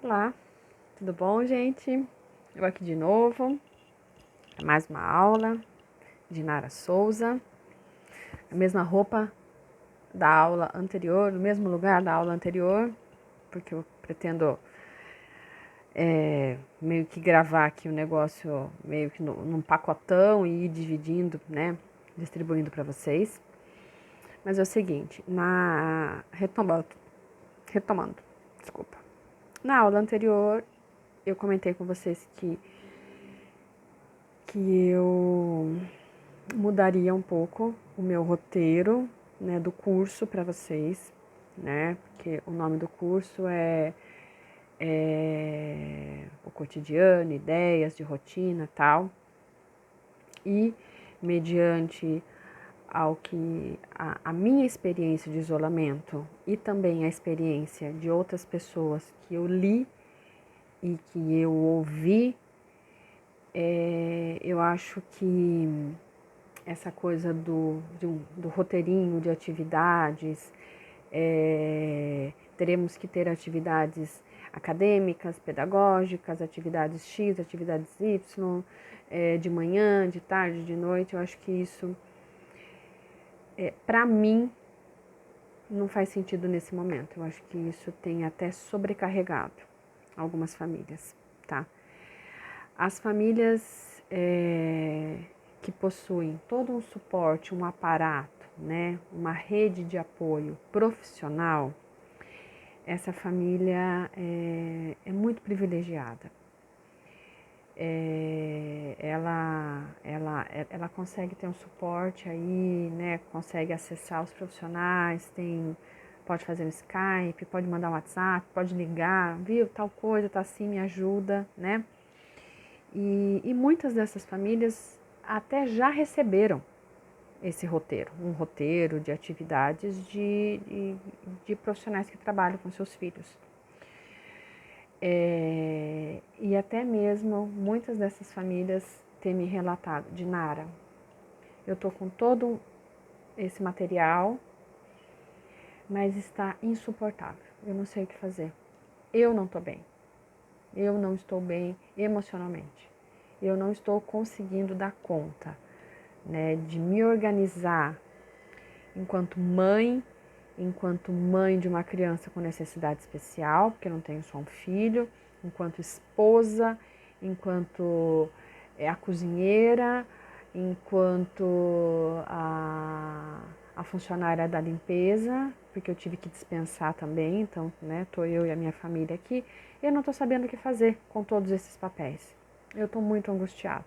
Olá, tudo bom, gente? Eu aqui de novo, mais uma aula de Nara Souza, a mesma roupa da aula anterior, no mesmo lugar da aula anterior, porque eu pretendo meio que gravar aqui o negócio meio que num pacotão e ir dividindo, né, distribuindo para vocês. Mas é o seguinte, retomando, desculpa. Na aula anterior, eu comentei com vocês que eu mudaria um pouco o meu roteiro, né, do curso para vocês, né? Porque o nome do curso é o cotidiano, ideias de rotina, tal. E mediante ao que a minha experiência de isolamento e também a experiência de outras pessoas que eu li e que eu ouvi, eu acho que essa coisa do roteirinho de atividades, teremos que ter atividades acadêmicas, pedagógicas, atividades X, atividades Y, de manhã, de tarde, de noite. Eu acho que isso, para mim, não faz sentido nesse momento. Eu acho que isso tem até sobrecarregado algumas famílias, tá? As famílias que possuem todo um suporte, um aparato, né, uma rede de apoio profissional, essa família é muito privilegiada. Ela consegue ter um suporte aí, né, consegue acessar os profissionais, pode fazer um Skype, pode mandar um WhatsApp, pode ligar, viu, tal coisa, tá assim, me ajuda, né? E muitas dessas famílias até já receberam esse roteiro, um roteiro de atividades de profissionais que trabalham com seus filhos. E até mesmo muitas dessas famílias têm me relatado, de Nara, eu estou com todo esse material, mas está insuportável, eu não sei o que fazer, eu não estou bem, eu não estou bem emocionalmente, eu não estou conseguindo dar conta, né, de me organizar enquanto mãe de uma criança com necessidade especial, porque eu não tenho só um filho, enquanto esposa, enquanto a cozinheira, enquanto a funcionária da limpeza, porque eu tive que dispensar também, então, né, tô eu e a minha família aqui, eu não tô sabendo o que fazer com todos esses papéis. Eu tô muito angustiada.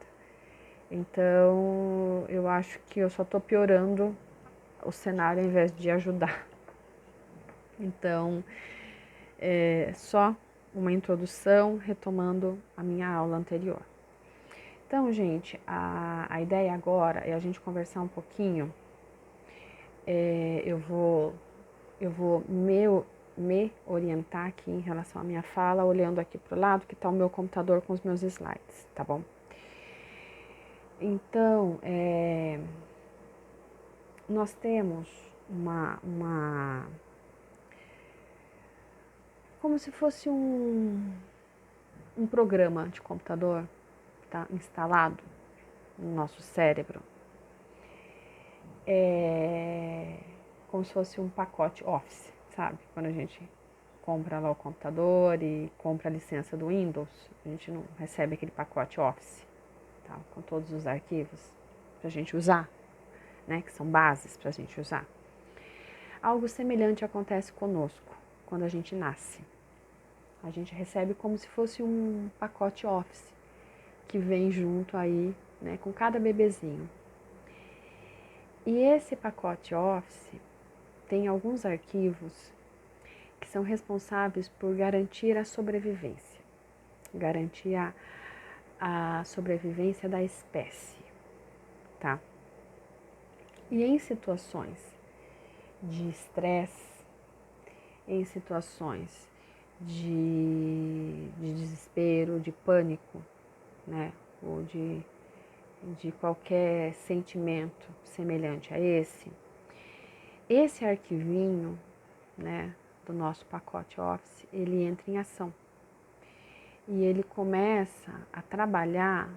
Então, eu acho que eu só tô piorando o cenário ao invés de ajudar. Então, só uma introdução, retomando a minha aula anterior. Então, gente, a ideia agora é a gente conversar um pouquinho. Eu vou me orientar aqui em relação à minha fala, olhando aqui para o lado que está o meu computador com os meus slides, tá bom? Então, nós temos como se fosse um programa de computador, tá, instalado no nosso cérebro. Como se fosse um pacote Office, sabe? Quando a gente compra lá o computador e compra a licença do Windows, a gente não recebe aquele pacote Office, tá? Com todos os arquivos pra gente usar, né? Que são bases pra gente usar. Algo semelhante acontece conosco quando a gente nasce. A gente recebe como se fosse um pacote Office que vem junto aí, né, com cada bebezinho. E esse pacote Office tem alguns arquivos que são responsáveis por garantir a sobrevivência, garantir a sobrevivência da espécie, tá? E em situações de estresse, em situações de desespero, de pânico, né? Ou de qualquer sentimento semelhante a esse arquivinho, né, do nosso pacote Office, ele entra em ação. e ele começa a trabalhar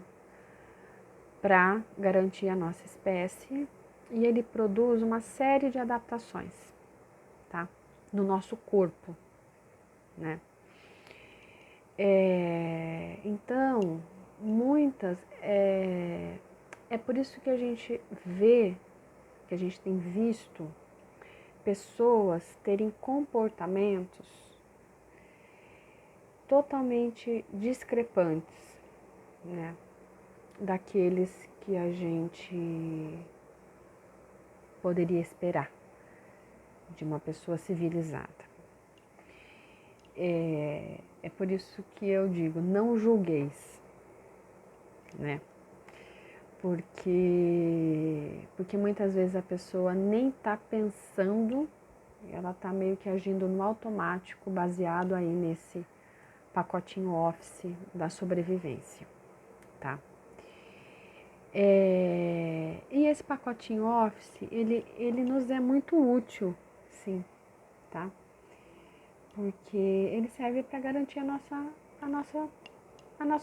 para garantir a nossa espécie e ele produz uma série de adaptações, tá? No nosso corpo, né? Então, é por isso que a gente vê, que a gente tem visto pessoas terem comportamentos totalmente discrepantes, né, daqueles que a gente poderia esperar de uma pessoa civilizada. É por isso que eu digo, não julgueis, né? Porque muitas vezes a pessoa nem está pensando, ela está meio que agindo no automático, baseado aí nesse pacotinho Office da sobrevivência, tá? E esse pacotinho Office, ele nos é muito útil, sim, tá? Porque ele serve para garantir a nossa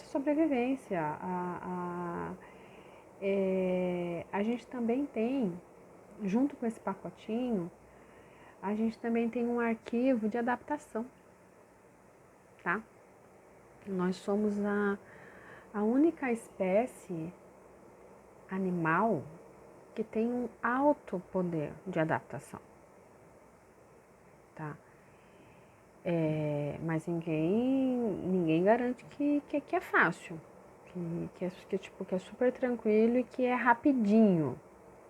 sobrevivência. A gente também tem, junto com esse pacotinho, a gente também tem um arquivo de adaptação, tá? Nós somos a única espécie animal que tem um alto poder de adaptação, tá? Mas ninguém garante que é fácil, que é super tranquilo e que é rapidinho.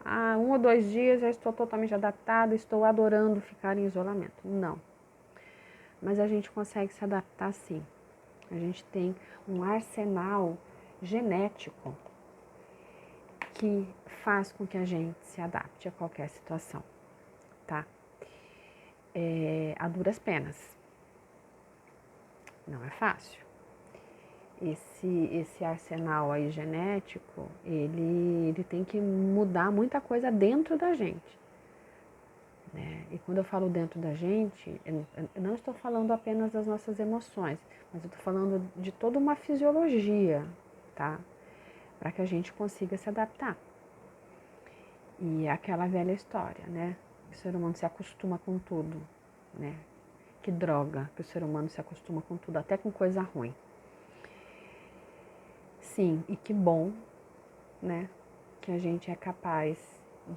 1 ou 2 dias já estou totalmente adaptada, estou adorando ficar em isolamento. Não. Mas a gente consegue se adaptar sim. A gente tem um arsenal genético que faz com que a gente se adapte a qualquer situação, tá? A duras penas. Não é fácil. Esse arsenal aí genético, ele tem que mudar muita coisa dentro da gente, né? E quando eu falo dentro da gente, eu não estou falando apenas das nossas emoções, mas eu estou falando de toda uma fisiologia, tá? Para que a gente consiga se adaptar. E é aquela velha história, né? O ser humano se acostuma com tudo, né? Que droga que o ser humano se acostuma com tudo, até com coisa ruim. Sim, e que bom, né? Que a gente é capaz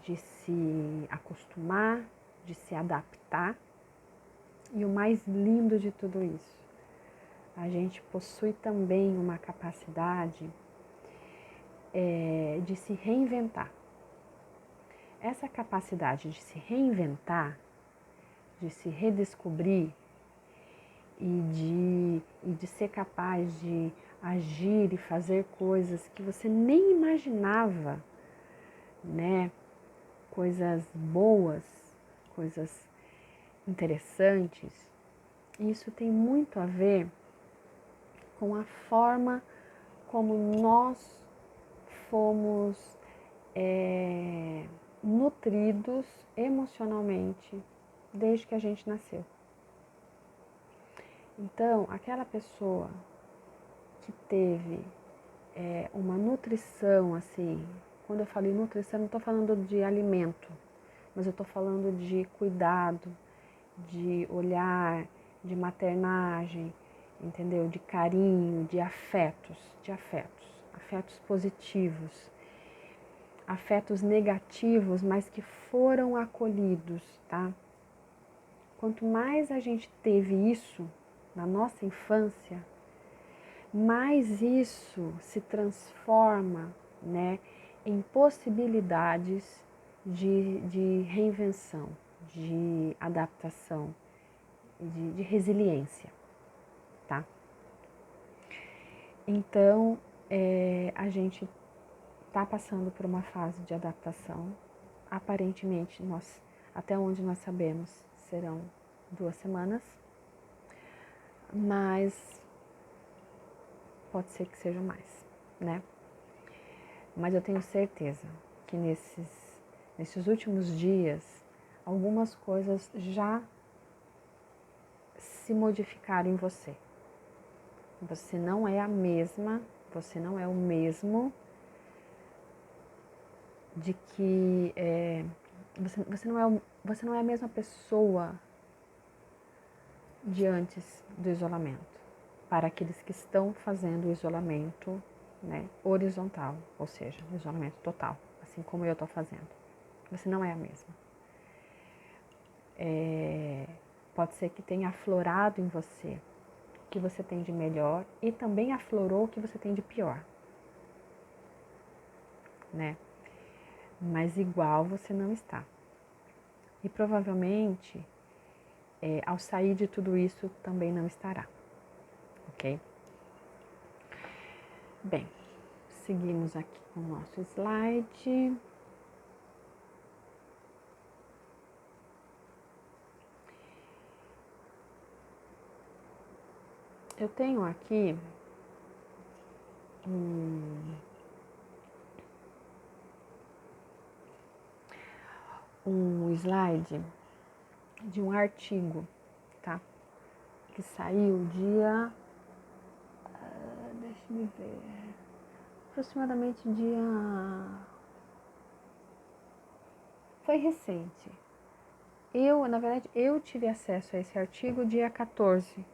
de se acostumar, de se adaptar. E o mais lindo de tudo isso, a gente possui também uma capacidade de se reinventar. Essa capacidade de se reinventar, de se redescobrir e de ser capaz de agir e fazer coisas que você nem imaginava, né? Coisas boas, coisas interessantes. Isso tem muito a ver com a forma como nós fomos nutridos emocionalmente desde que a gente nasceu. Então, aquela pessoa que teve uma nutrição, assim, quando eu falei nutrição, não estou falando de alimento, mas eu estou falando de cuidado, de olhar, de maternagem, entendeu? De carinho, de afetos, afetos positivos, afetos negativos, mas que foram acolhidos, tá? Quanto mais a gente teve isso na nossa infância, mais isso se transforma, né, em possibilidades de reinvenção, de adaptação, de resiliência, tá? Então, a gente está passando por uma fase de adaptação. Aparentemente, até onde nós sabemos, serão 2 semanas, mas pode ser que seja mais, né? Mas eu tenho certeza que nesses últimos dias, algumas coisas já se modificaram em você, Você não é a mesma, você não é o mesmo de que você não é a mesma pessoa de antes do isolamento. Para aqueles que estão fazendo o isolamento, né, horizontal, ou seja, o isolamento total, assim como eu estou fazendo. Você não é a mesma. Pode ser que tenha aflorado em você o que você tem de melhor e também aflorou o que você tem de pior, né? Mas igual você não está. E provavelmente, ao sair de tudo isso, também não estará, ok? Bem, seguimos aqui com o nosso slide. Eu tenho aqui um slide de um artigo, tá? Que saiu dia, deixa eu ver, aproximadamente foi recente. Na verdade, eu tive acesso a esse artigo dia 14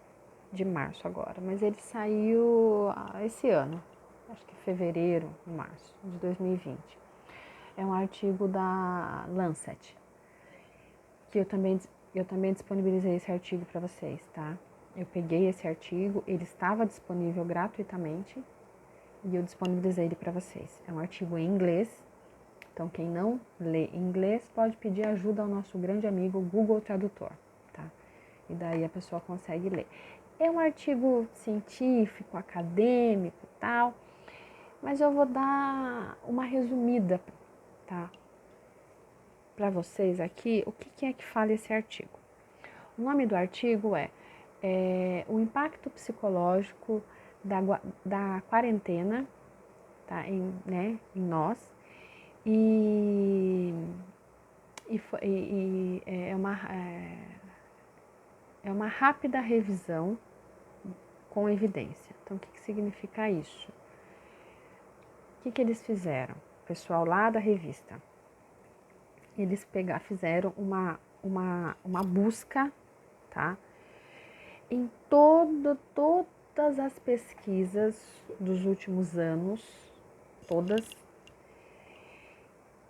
de março agora, mas ele saiu esse ano, acho que fevereiro, março de 2020. É um artigo da Lancet, que eu também disponibilizei esse artigo para vocês, tá? Eu peguei esse artigo, ele estava disponível gratuitamente e eu disponibilizei ele para vocês. É um artigo em inglês, então quem não lê inglês pode pedir ajuda ao nosso grande amigo Google Tradutor, tá? E daí a pessoa consegue ler. É um artigo científico, acadêmico e tal, mas eu vou dar uma resumida, tá? Para vocês aqui, o que é que fala esse artigo? O nome do artigo é o impacto psicológico da quarentena, tá? Em nós, e é uma rápida revisão com evidência. Então, o que significa isso? O que eles fizeram? O pessoal lá da revista, eles fizeram uma busca, tá? Em todas as pesquisas dos últimos anos, todas,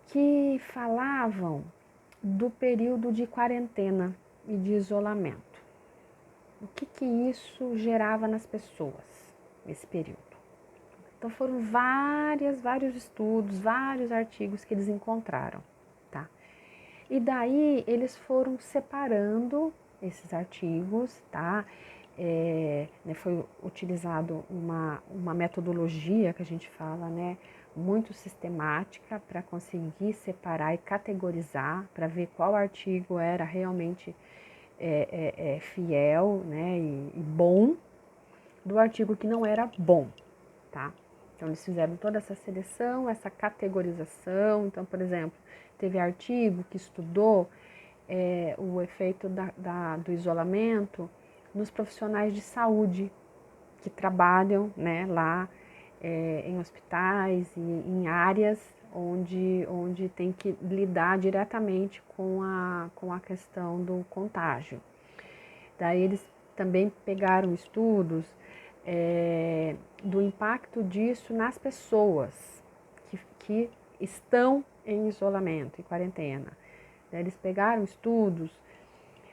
que falavam do período de quarentena e de isolamento. O que isso gerava nas pessoas, esse período? Então foram vários estudos, vários artigos que eles encontraram, tá? E daí eles foram separando esses artigos, tá? Foi utilizado uma metodologia que a gente fala, né? Muito sistemática para conseguir separar e categorizar, para ver qual artigo era realmente fiel, né? E bom, do artigo que não era bom, tá? Então, eles fizeram toda essa seleção, essa categorização. Então, por exemplo, teve artigo que estudou o efeito do isolamento nos profissionais de saúde que trabalham, né, lá em hospitais e em áreas onde tem que lidar diretamente com a questão do contágio. Daí eles também pegaram estudos do impacto disso nas pessoas que estão em isolamento, em quarentena. Daí eles pegaram estudos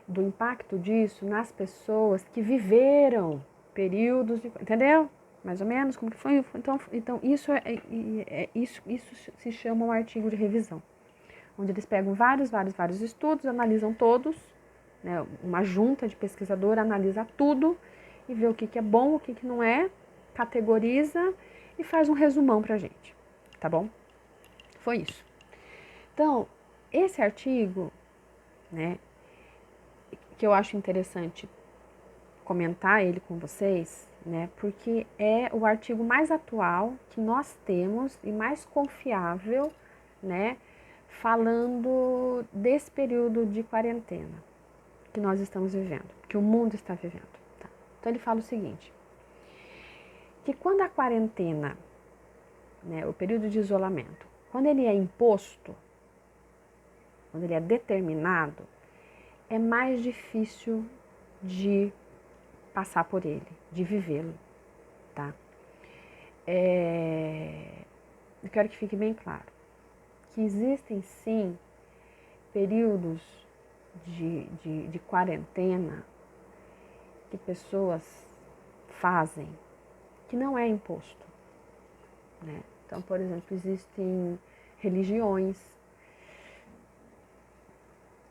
do impacto disso nas pessoas que viveram períodos de, entendeu? Mais ou menos como que foi. Então isso isso se chama um artigo de revisão, onde eles pegam vários estudos, analisam todos, né? Uma junta de pesquisador analisa tudo e vê o que é bom, o que não é, categoriza e faz um resumão pra gente, tá bom? Foi isso. Então, esse artigo, né, que eu acho interessante comentar ele com vocês, né, porque é o artigo mais atual que nós temos e mais confiável, né, falando desse período de quarentena que nós estamos vivendo, que o mundo está vivendo. Tá? Então ele fala o seguinte: que quando a quarentena, né, o período de isolamento, quando ele é imposto, quando ele é determinado, é mais difícil de passar por ele, de vivê-lo, tá? Eu quero que fique bem claro que existem sim períodos de quarentena que pessoas fazem que não é imposto, né? Então, por exemplo, existem religiões,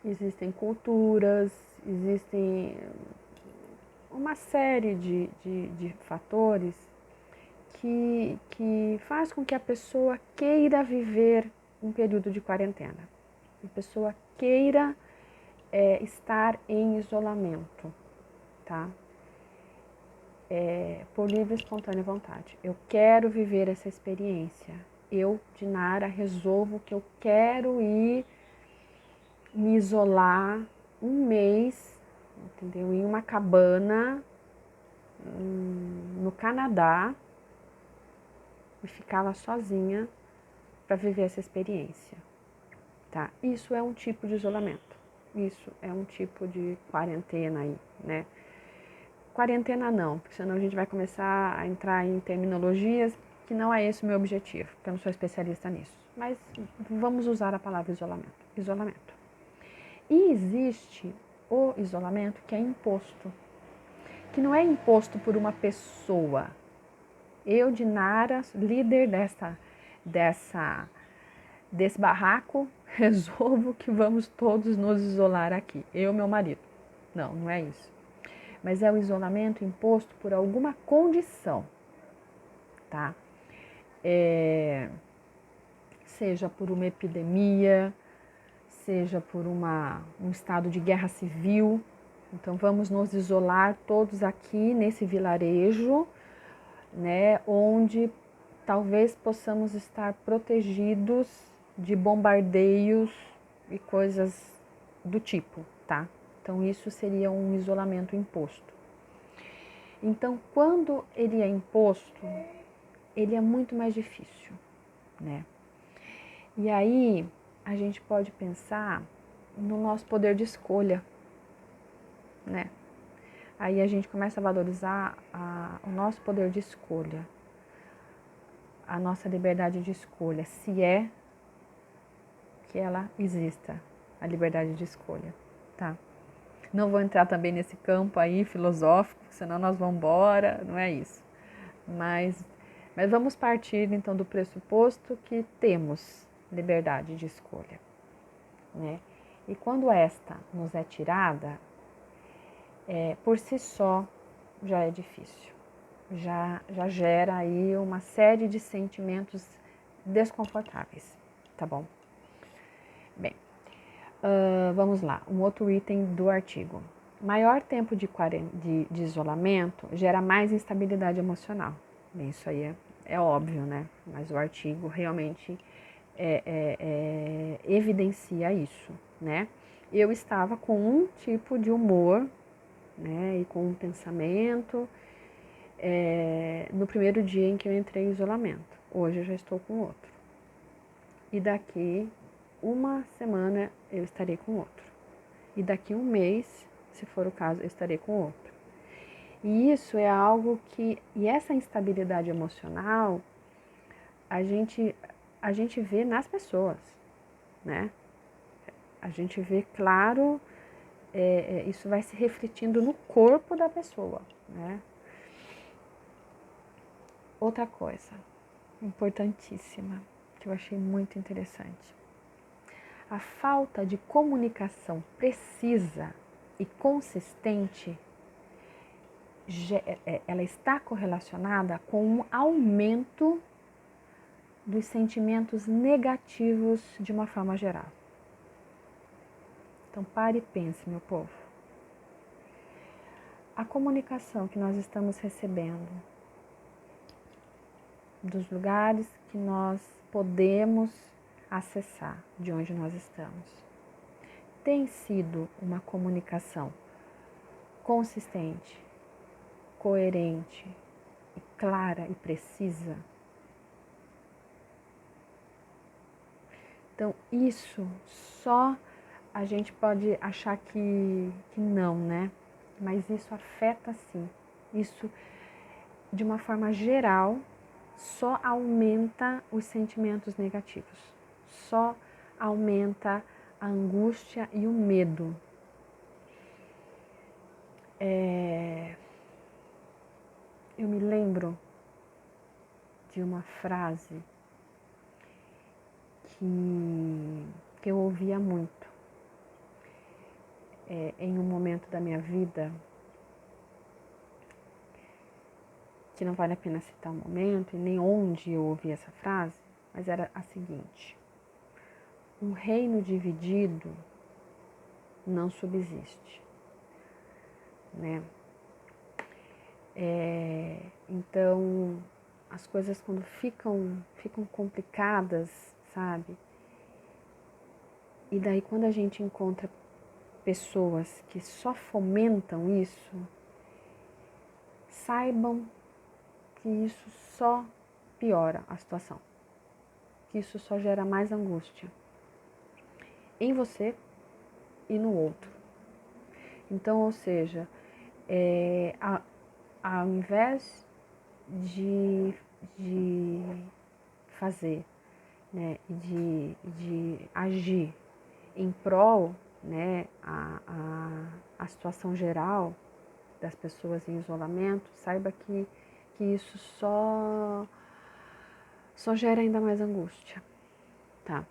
existem culturas, existem uma série de fatores que faz com que a pessoa queira viver um período de quarentena. A pessoa queira estar em isolamento, tá? Por livre e espontânea vontade. Eu quero viver essa experiência. Eu, Dinara, resolvo que eu quero ir me isolar um mês, entendeu? Em uma cabana no Canadá e ficar lá sozinha para viver essa experiência, tá? Isso é um tipo de isolamento. Isso é um tipo de quarentena aí, né? Quarentena não, porque senão a gente vai começar a entrar em terminologias que não é esse o meu objetivo, porque eu não sou especialista nisso. Mas vamos usar a palavra isolamento. Isolamento. E existe o isolamento que é imposto, que não é imposto por uma pessoa. Eu, Dinara, líder desse barraco, resolvo que vamos todos nos isolar aqui, eu e meu marido. Não, não é isso. Mas é o isolamento imposto por alguma condição, tá? Seja por uma epidemia, seja por um estado de guerra civil. Então vamos nos isolar todos aqui nesse vilarejo, né, onde talvez possamos estar protegidos de bombardeios e coisas do tipo, tá? Então isso seria um isolamento imposto. Então, quando ele é imposto, ele é muito mais difícil, né? E aí a gente pode pensar no nosso poder de escolha, né? Aí a gente começa a valorizar o nosso poder de escolha, a nossa liberdade de escolha, se é que ela exista, a liberdade de escolha, tá? Não vou entrar também nesse campo aí filosófico, senão nós vamos embora, não é isso. Mas vamos partir então do pressuposto que temos liberdade de escolha, né? E quando esta nos é tirada, por si só já é difícil, já gera aí uma série de sentimentos desconfortáveis, tá bom? Bem, vamos lá, um outro item do artigo. Maior tempo de isolamento gera mais instabilidade emocional. Bem, isso aí é óbvio, né? Mas o artigo realmente evidencia isso, né? Eu estava com um tipo de humor, né? E com um pensamento no primeiro dia em que eu entrei em isolamento. Hoje eu já estou com outro. E daqui uma semana eu estarei com outro. E daqui um mês, se for o caso, eu estarei com outro. E isso é algo e essa instabilidade emocional, a gente vê nas pessoas, né? A gente vê, claro, isso vai se refletindo no corpo da pessoa, né? Outra coisa importantíssima, que eu achei muito interessante. A falta de comunicação precisa e consistente, ela está correlacionada com um aumento dos sentimentos negativos de uma forma geral. Então pare e pense, meu povo. A comunicação que nós estamos recebendo dos lugares que nós podemos acessar de onde nós estamos tem sido uma comunicação consistente, coerente e clara e precisa. Então, isso só a gente pode achar que não, né? Mas isso afeta sim. Isso, de uma forma geral, só aumenta os sentimentos negativos. Só aumenta a angústia e o medo. Eu me lembro de uma frase que eu ouvia muito em um momento da minha vida, que não vale a pena citar o momento e nem onde eu ouvi essa frase, mas era a seguinte: um reino dividido não subsiste, né? Então, as coisas quando ficam complicadas, sabe? E daí quando a gente encontra pessoas que só fomentam isso, saibam que isso só piora a situação, que isso só gera mais angústia em você e no outro. Então, ou seja, ao invés de fazer, né, de agir em prol, né, a situação geral das pessoas em isolamento, saiba que isso só gera ainda mais angústia, tá?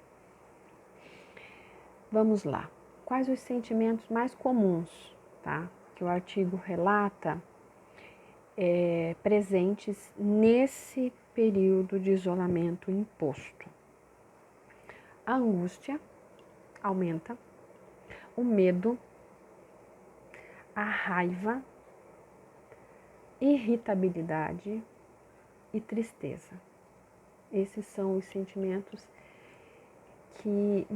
Vamos lá. Quais os sentimentos mais comuns, tá? Que o artigo relata presentes nesse período de isolamento imposto. A angústia aumenta, o medo, a raiva, irritabilidade e tristeza. Esses são os sentimentos que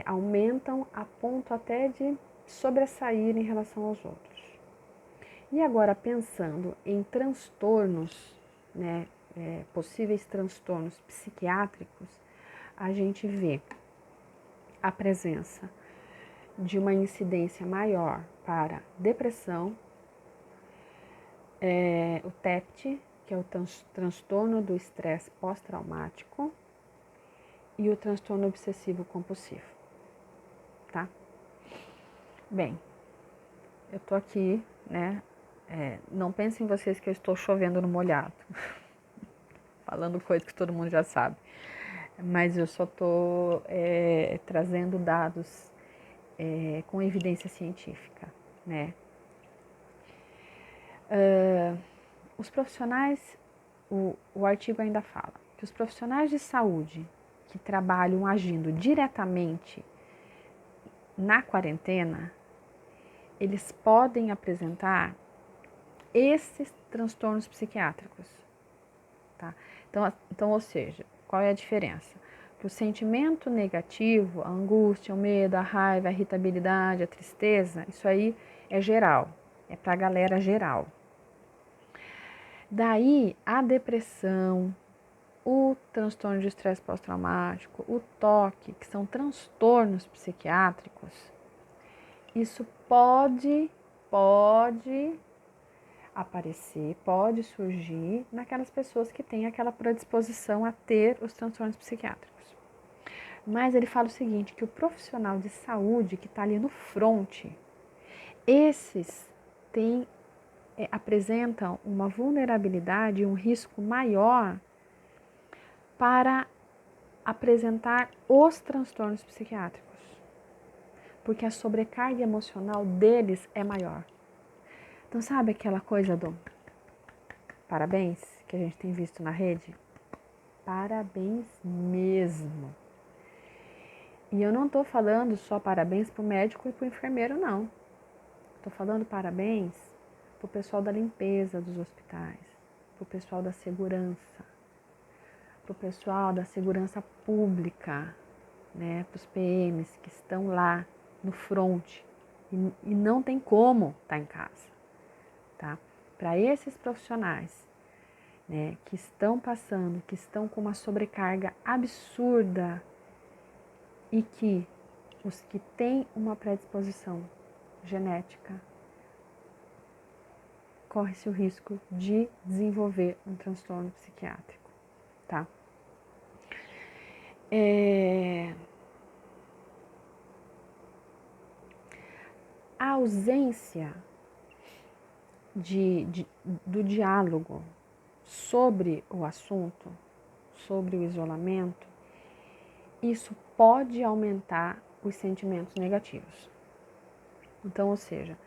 aumentam a ponto até de sobressair em relação aos outros. E agora, pensando em transtornos, né, possíveis transtornos psiquiátricos, a gente vê a presença de uma incidência maior para depressão, o TEPT, que é o transtorno do estresse pós-traumático, e o transtorno obsessivo compulsivo, tá? Bem, eu tô aqui, né? Não pensem vocês que eu estou chovendo no molhado, falando coisa que todo mundo já sabe, mas eu só tô trazendo dados com evidência científica, né? Os profissionais, o artigo ainda fala que os profissionais de saúde que trabalham agindo diretamente na quarentena, eles podem apresentar esses transtornos psiquiátricos, tá? Então, ou seja, qual é a diferença? Que o sentimento negativo, a angústia, o medo, a raiva, a irritabilidade, a tristeza, isso aí é geral, é para a galera geral. Daí, a depressão, o transtorno de estresse pós-traumático, o TOC, que são transtornos psiquiátricos, isso pode aparecer, pode surgir naquelas pessoas que têm aquela predisposição a ter os transtornos psiquiátricos. Mas ele fala o seguinte, que o profissional de saúde que está ali no fronte, esses apresentam uma vulnerabilidade e um risco maior para apresentar os transtornos psiquiátricos, porque a sobrecarga emocional deles é maior. Então, sabe aquela coisa do parabéns que a gente tem visto na rede? Parabéns mesmo. E eu não estou falando só parabéns para o médico e para o enfermeiro, não. Estou falando parabéns para o pessoal da limpeza dos hospitais, para o pessoal da segurança, para o pessoal da segurança pública, né, para os PMs que estão lá no front e não tem como estar em casa, tá? Para esses profissionais né, que estão passando, que estão com uma sobrecarga absurda e que os que têm uma predisposição genética corre-se o risco de desenvolver um transtorno psiquiátrico, tá? A ausência do diálogo sobre o assunto, sobre o isolamento, isso pode aumentar os sentimentos negativos. Então, ou seja,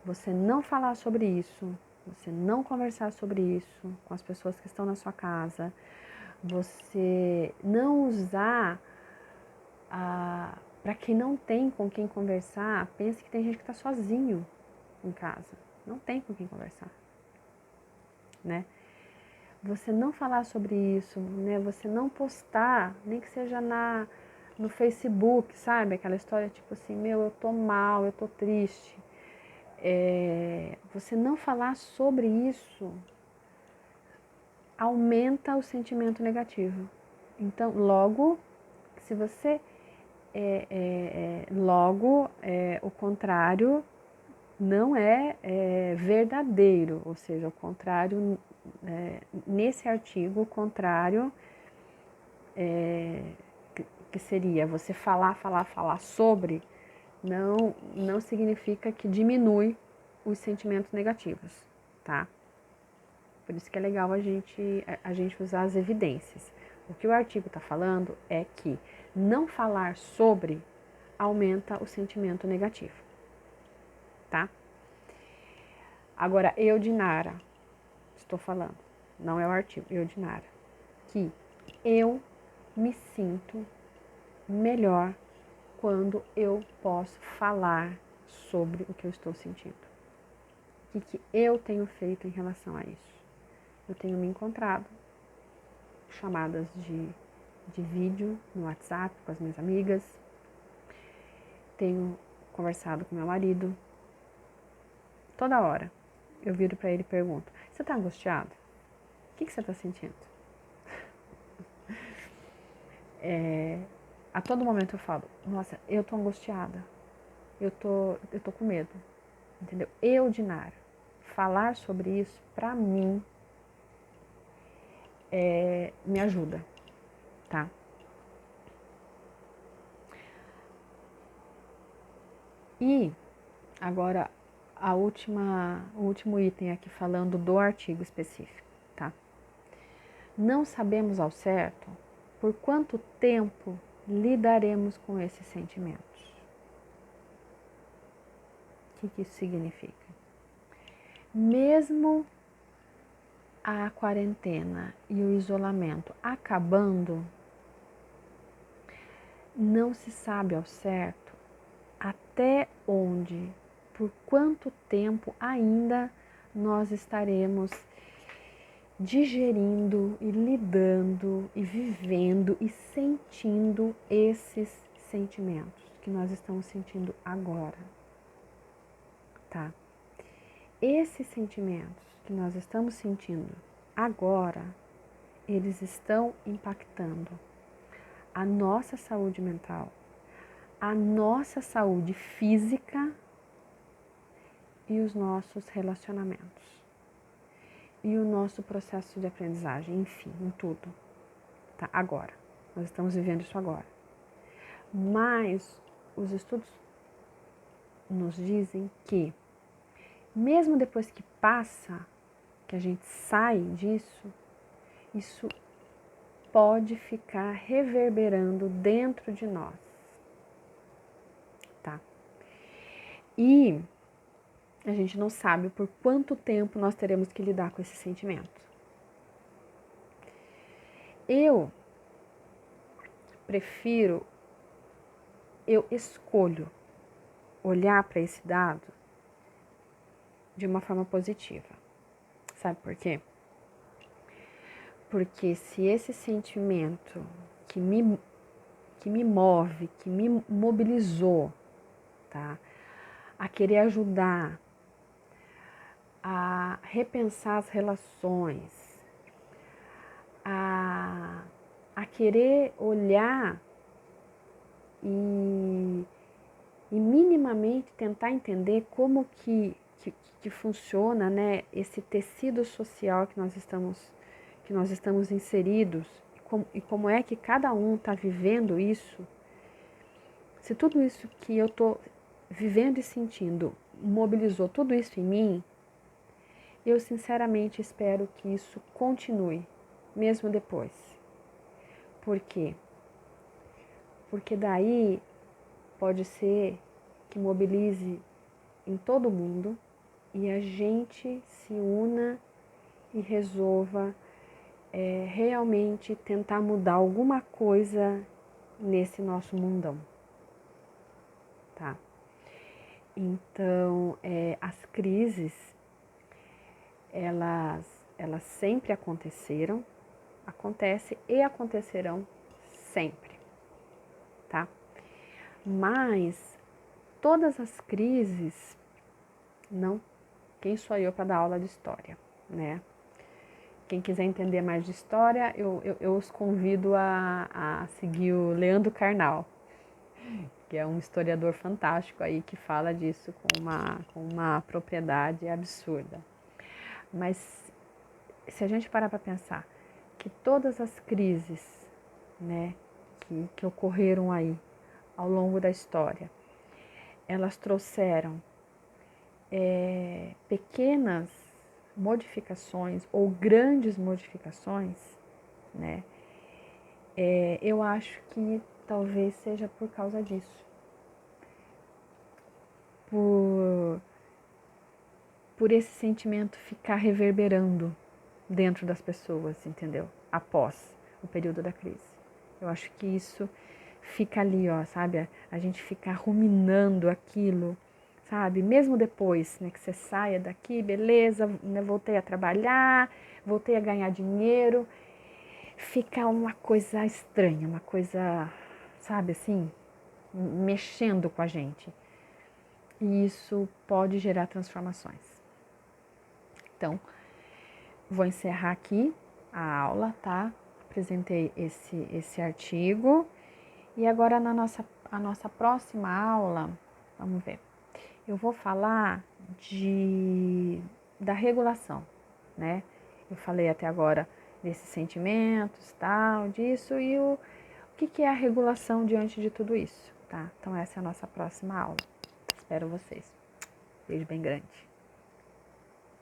você não falar sobre isso, você não conversar sobre isso com as pessoas que estão na sua casa, você não usar para quem não tem com quem conversar, pense que tem gente que está sozinho em casa, não tem com quem conversar, né? Você não falar sobre isso, né? Você não postar, nem que seja no Facebook, sabe? Aquela história tipo assim, meu, eu tô mal, eu tô triste. Você não falar sobre isso aumenta o sentimento negativo. Então, logo, se você o contrário não é verdadeiro, ou seja, o contrário, nesse artigo, o contrário que seria você falar sobre, não significa que diminui os sentimentos negativos, tá? Por isso que é legal a gente usar as evidências. O que o artigo está falando é que não falar sobre aumenta o sentimento negativo, tá? Agora, eu, Dinara, estou falando, não é o artigo, eu, Dinara, que eu me sinto melhor quando eu posso falar sobre o que eu estou sentindo. O que eu tenho feito em relação a isso? Eu tenho me encontrado chamadas de vídeo no WhatsApp com as minhas amigas, tenho conversado com meu marido. Toda hora eu viro para ele e pergunto: você está angustiado? O que você está sentindo? A todo momento eu falo: nossa, eu tô angustiada, eu tô com medo, entendeu? Eu, Dinara, falar sobre isso para mim me ajuda, tá? E agora o último item aqui falando do artigo específico, tá? Não sabemos ao certo por quanto tempo lidaremos com esses sentimentos. O que isso significa? Mesmo a quarentena e o isolamento acabando, não se sabe ao certo até onde, por quanto tempo ainda nós estaremos digerindo e lidando e vivendo e sentindo esses sentimentos que nós estamos sentindo agora, tá? Esses sentimentos que nós estamos sentindo agora, eles estão impactando a nossa saúde mental, a nossa saúde física e os nossos relacionamentos. E o nosso processo de aprendizagem, enfim, em tudo. Tá? Agora. Nós estamos vivendo isso agora. Mas os estudos nos dizem que, mesmo depois que passa, que a gente sai disso, isso pode ficar reverberando dentro de nós. Tá? E a gente não sabe por quanto tempo nós teremos que lidar com esse sentimento. Eu escolho olhar para esse dado de uma forma positiva. Sabe por quê? Porque se esse sentimento que me move, que me mobilizou, tá? A querer ajudar, a repensar as relações, querer olhar e minimamente tentar entender como que funciona, né, esse tecido social que nós estamos inseridos e como é que cada um está vivendo isso. Se tudo isso que eu estou vivendo e sentindo mobilizou tudo isso em mim, eu sinceramente espero que isso continue, mesmo depois. Por quê? Porque daí pode ser que mobilize em todo mundo e a gente se una e resolva realmente tentar mudar alguma coisa nesse nosso mundão, tá? Então, as crises, elas sempre aconteceram, acontece e acontecerão sempre, tá? Mas todas as crises, não, quem sou eu para dar aula de história, né? Quem quiser entender mais de história, eu os convido a seguir o Leandro Carnal, que é um historiador fantástico aí que fala disso com uma propriedade absurda. Mas se a gente parar para pensar que todas as crises, né, que ocorreram aí ao longo da história, elas trouxeram pequenas modificações ou grandes modificações, né? Eu acho que talvez seja por causa disso. Por esse sentimento ficar reverberando dentro das pessoas, entendeu? Após o período da crise. Eu acho que isso fica ali, ó, sabe? A gente fica ruminando aquilo, sabe? Mesmo depois, né, que você saia daqui, beleza, né, voltei a trabalhar, voltei a ganhar dinheiro, fica uma coisa estranha, uma coisa, sabe assim, mexendo com a gente. E isso pode gerar transformações. Então, vou encerrar aqui a aula, tá? Apresentei esse artigo. E agora a nossa próxima aula, vamos ver, eu vou falar da regulação, né? Eu falei até agora desses sentimentos, tal, disso, e o que é a regulação diante de tudo isso, tá? Então essa é a nossa próxima aula. Espero vocês. Beijo bem grande.